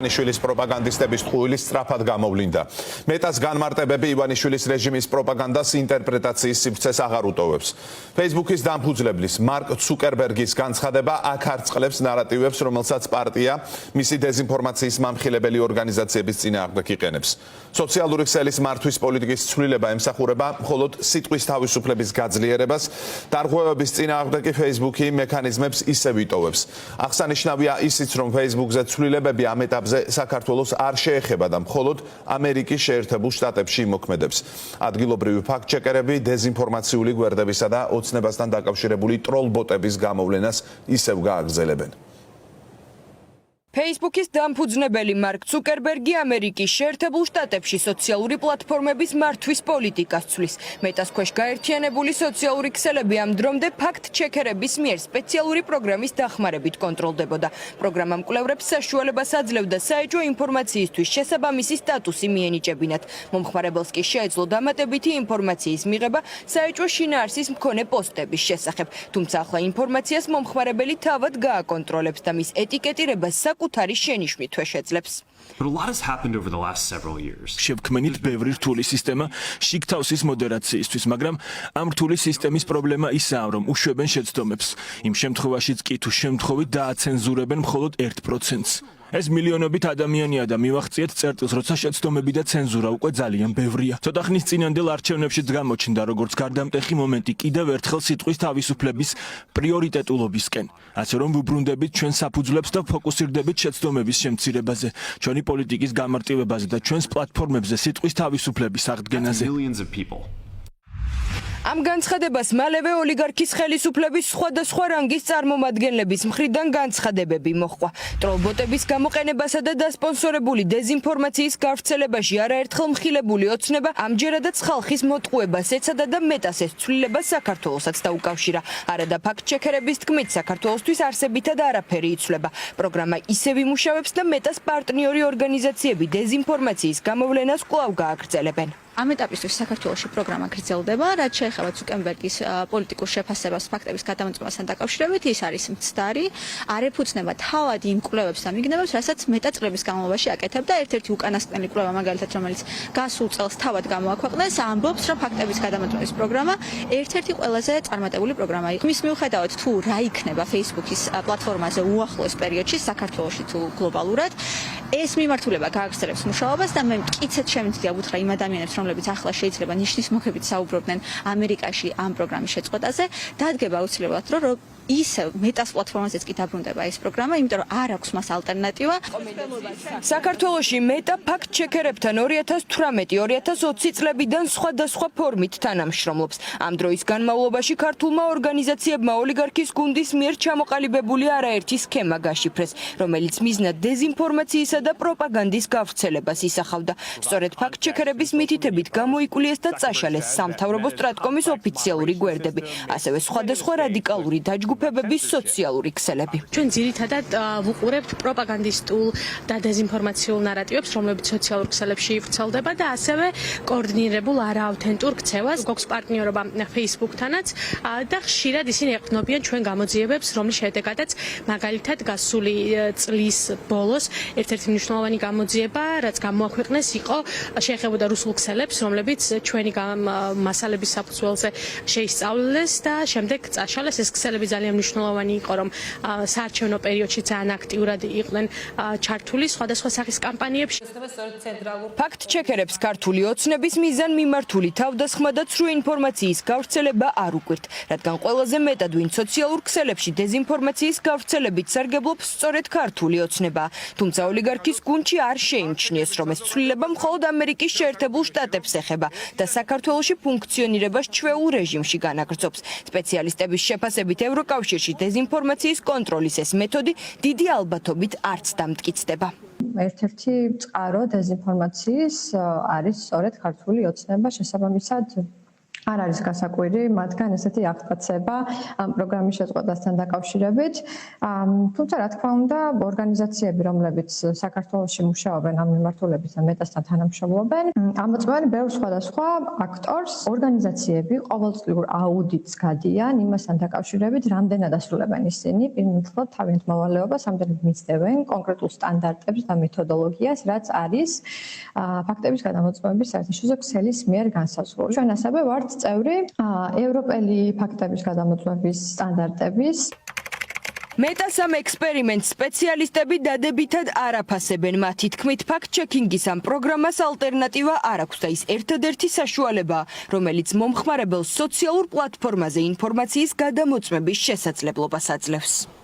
ივანიშვილის პროპაგანდისტების ტყუილი სწრაფად გამოვლინდა. მეტას განმარტებები ივანიშვილის რეჟიმის პროპაგანდას ინტერპრეტაციის სივრცეს აღარ უტოვებს. Facebook-ის დამფუძლებლის მარკ ცუკერბერგის განცხადება აქ არწყლებს ნარატივებს, რომელსაც პარტია მისი დეზინფორმაციის მამხილებელი ორგანიზაციების წინააღმდეგ იყენებს. სოციალური ქსელის მართვის პოლიტიკის ცვლილება ემსახურება მხოლოდ სიტყვის თავისუფლების გაძლიერებას, დარღვევების წინააღმდეგ კი Facebook-ი მექანიზმებს ისევ იტოვებს. აღსანიშნავია ისიც, რომ Facebook-ზე ცვლილებები ამ ეტაპზე საქართველოს არ შეეხება და მხოლოდ ამერიკის შეერთებულ შტატებში იმოქმედებს. ადგილობრივი ფაქტ-ჩეკერები დეზინფორმაციული გვერდებისა და ოცნებასთან დაკავშირებული ტროლ-ბოტების გამოვლენას ისევ გააგრძელებენ. Facebook-ის დამფუძნებელი მარკ ცუკერბერგი ამერიკის შეერთებულ შტატებში სოციალური პლატფორმების მართვის პოლიტიკას ცვლის. მეტას ქვეშ გაერთიანებული სოციალური ქსელები ამ დრომდე ფაქტ-ჩეკერების მიერ სპეციალური პროგრამის დახმარებით კონტროლდებოდა. პროგრამა მკვლევრებს საშუალებას აძლევდა საეჭვო ინფორმაციისთვის შესაბამისი სტატუსი მიენიჭებინათ. მომხმარებელს კი შეეძლო დამატებითი ინფორმაციის მიღება საეჭვო შინაარსის მქონე პოსტების შესახებ. თუმცა ახლა ინფორმაციას მომხმარებელი თავად გააკონტროლებს და მის ეტიკეტირებას საკუთარი შენიშვნით შეძლებს. შევქმნით ბევრი რთული სისტემა შიგთავსის მოდერაციისთვის, მაგრამ ამ რთული სისტემის პრობლემა ისაა, რომ უშვებენ შეცდომებს. იმ შემთხვევაშიც კი თუ შემთხვევით დააცენზურებენ მხოლოდ 1%-ს. ეს მილიონობით ადამიანია და მივახციეთ წერტილს, როცა შეცდომები და ცენზურა უკვე ძალიან ბევრია. ცოტა ხნის წინანდელ არჩევნებშიც გამოჩნდა, როგორც გარდამტეხი მომენტი კიდევ ერთხელ სიტყვის თავისუფლების პრიორიტეტულობისკენ. ასე რომ ვუბრუნდებით ჩვენ საფუძვლებს და ფოკუსირდებით შეცდომების შემცირებაზე, ჩვენი პოლიტიკის გამარტივებაზე და ჩვენს პლატფორმებზე სიტყვის თავისუფლების აღდგენაზე. ამ განცხადებას მალევე ოლიგარქის ხელისუფლების სხვადასხვა რანგის წარმომადგენლების მხრიდან განცხადებები მოჰყვა. ტროლბოტების გამოყენებასა და დასპონსორებული დეზინფორმაციის გავრცელებაში არაერთხელ მხილებული ოცნება ამჯერადაც ხალხის მოტყუებას ეცადა და მეტას ეს ცვლილება საქართველოსაც დაუკავშირა. არადა ფაქტ-ჩეკერების თქმით, საქართველოსთვის არსებითად არაფერი იცვლება. პროგრამა ისევ იმუშავებს და მეტას პარტნიორი ორგანიზაციები დეზინფორმაციის გამოვლენას კვლავ გააგრძელებენ. ამ ეტაპისთვის საქართველოში პროგრამა გრძელდება, რაც შეეხება ცუკერბერგის პოლიტიკურ შეფასებას ფაქტების გადამოწმებასთან დაკავშირებით, ის არის მცდარი, არ ეფუძნება თავად იმ კვლევებს და მიგნებებს, რასაც მეტა წლების განმავლობაში აკეთებდა. ერთ-ერთი უკანასკნელი კვლევა, მაგალითად, რომელიც გასულ წელს თავად გამოაქვეყნეს, ამბობს, რომ ფაქტების გადამოწმების პროგრამა ერთ-ერთი ყველაზე წარმატებული პროგრამა იყო. მის მიუხედავად, თუ რა იქნება Facebook-ის პლატფორმაზე უახლოეს პერიოდში, საქართველოში თუ გლობალურად, ეს მიმართულება გააგრძელებს მუშაობას და მე მტკიცედ შემიძლია უთხრა იმ ადამიანებს, რომლებიც ახლა შეიძლება ნიშნის მოხებით საუბრობდნენ ამერიკაში ამ პროგრამის შეწყვეტაზე, დადგება აუცილებლად, რომ ისევ მეტას პლატფორმაზეც კი დაბრუნდება ეს პროგრამა, იმიტომ რომ არ აქვს მას ალტერნატივა. საქართველოში მეტა ფაქტ-ჩეკერებთან 2018-2020 წლებიდან სხვადასხვა ფორმით თანამშრომლობს. ამ დროის განმავლობაში ქართულმა ორგანიზაციებმა ოლიგარქის გუნდის მიერ ჩამოყალიბებული არაერთი სქემა გაშიფრეს, რომელიც მიზნად დეზინფორმაციისა და პროპაგანდის გავრცელებას ისახავდა. სწორედ ფაქტ-ჩეკერების მითითებით გამოიკულიეს და წაშალეს სამთავრობო სტრატკომის ოფიციალური გვერდები, ასევე სხვადასხვა რადიკალური დაჯგუფებების სოციალური ქსელები. ჩვენ ძირითადად ვუყურებთ პროპაგანდისტულ და დეზინფორმაციულ ნარატივებს, რომლებიც სოციალურ ქსელებში ვრცელდება და ასევე კოორდინირებულ არაავთენტურ ქცევას. გვაქვს პარტნიორობა Facebook-თანაც და ხშირად ისინი ეყრდნობიან ჩვენ გამოძიებებს, რომლის შედეგადაც მაგალითად გასული წლის ბოლოს ერთ-ერთი მნიშვნელოვანი გამოძიება, რაც გამოაქვეყნეს, იყო შეეხებოდა რუსულ ქსელებს, რომლებიც ჩვენი მასალების საფუძველზე შეისწავლეს და შემდეგ წაშალეს. ეს ქსელები ძალიან მნიშვნელოვანი იყო, რომ საარჩევნო პერიოდში ძალიან აქტიურად იყვნენ ჩართული სხვადასხვა სახის კამპანიებში. ფაქტ-ჩეკერებს ქართული ოცნების მიზან-მიმართული თავდასხმა და ცრუ ინფორმაციის გავრცელება არ უკვირთ, რადგან ყველაზე მეტად ვინ სოციალურ ქსელებში დეზინფორმაციის გავრცელებით სარგებლობს სწორედ ქართული ოცნება. თუმცა ოლიგარქის გუნდში არ შეიმჩნიეს, რომ ეს ცვლილება მხოლოდ ამერიკის შეერთებულ შტატებს ეხება და საქართველოში ფუნქციონირებას ჩვეულ რეჟიმში განაგრძობს. სპეციალისტების შეფასებით ევროკავშირში დეზინფორმაციის კონტროლის ეს მეთოდი დიდი ალბათობით არც დამტკიცდება. ერთ-ერთი წყარო დეზინფორმაციის არის სწორედ ქართული ოცნება, შესაბამისად არ არის გასაკვირი მათგან ესეთი აღტაცება ამ პროგრამის შეწყვეტასთან დაკავშირებით. თუმცა რა თქმა უნდა, ორგანიზაციები, რომლებიც საქართველოში მუშაობენ ამ მიმართულებისთან მეტასთან თანამშრომლობენ, ამოწმებენ ბევრ სხვადასხვა აქტორს. ორგანიზაციები ყოველწლიურ აუდიტს გადიან იმასთან დაკავშირებით, რამდენად ასრულებენ ისინი პირველად თავიანთ მოვალეობას, რამდენად მისდევენ კონკრეტულ სტანდარტებს და მეთოდოლოგიას, რაც არის ფაქტების გადამოწმების საერთაშორისო ქსელის მიერ განსაზღვრული. ჩვენ ასევე ვართ წევრი ევროპელი ფაქტების გადამოწმების სტანდარტების. მეტას ამ ექსპერიმენტს სპეციალისტები დადებითად არ აფასებენ. მათი თქმით, ფაქტ-ჩეკინგის ამ პროგრამას ალტერნატივა არ აქვს და ის ერთადერთი საშუალებაა, რომელიც მომხმარებელს სოციალურ პლატფორმაზე ინფორმაციის გადამოწმების შესაძლებლობას აძლევს.